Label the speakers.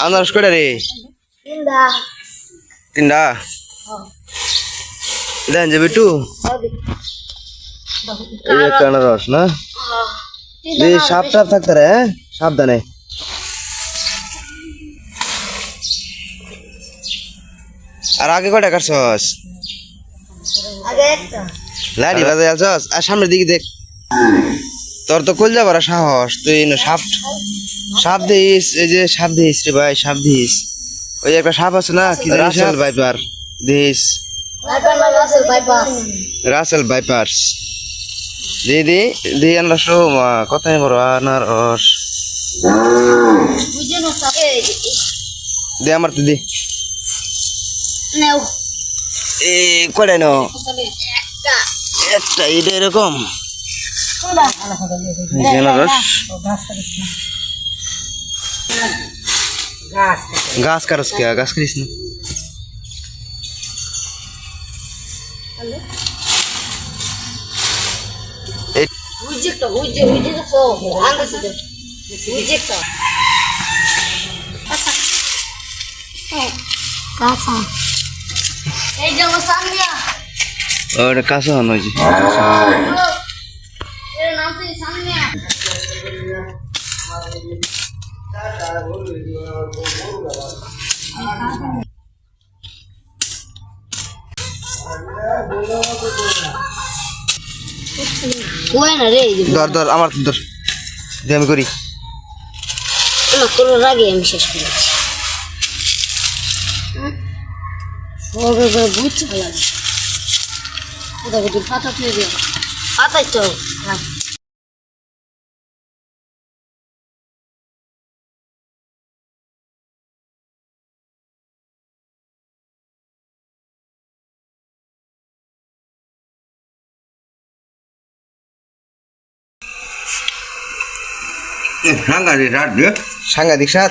Speaker 1: আনারস কয়টা রে? তিনটা। দেন যে বিটু এই একটা আনারস না সাপ টাপ থাকতে রে, হ্যাঁ সাবধানে। আর আগে কয়টা কাটছস? লাড়ি বাজে আলছস। আর সামনের দিকে দেখ, তোর তো কল যাবার সাহস, তুই সাপ সাপ দিস, এই যে সাপ দিস রে ভাই, সাপ দিস। ওই একটা সাপ আছে না, কি Russell viper this, Russell vipers দি দি দি আনারস। কথাই বড় আনারস দে আমার, তুই দি এই কয়টা নো? একটা এটা এরকম আনারস। গাছ কাটস কে? গাছ কাটিস না। ওটা কাঁচা হন হয়েছে। ধর ধর আমার ধর, আমি করি
Speaker 2: আগে আমি শেষ করেছি। বুঝছি ভালো পাতা তুলে পাতাই তো
Speaker 1: সাংঘাতিক স্বাদ।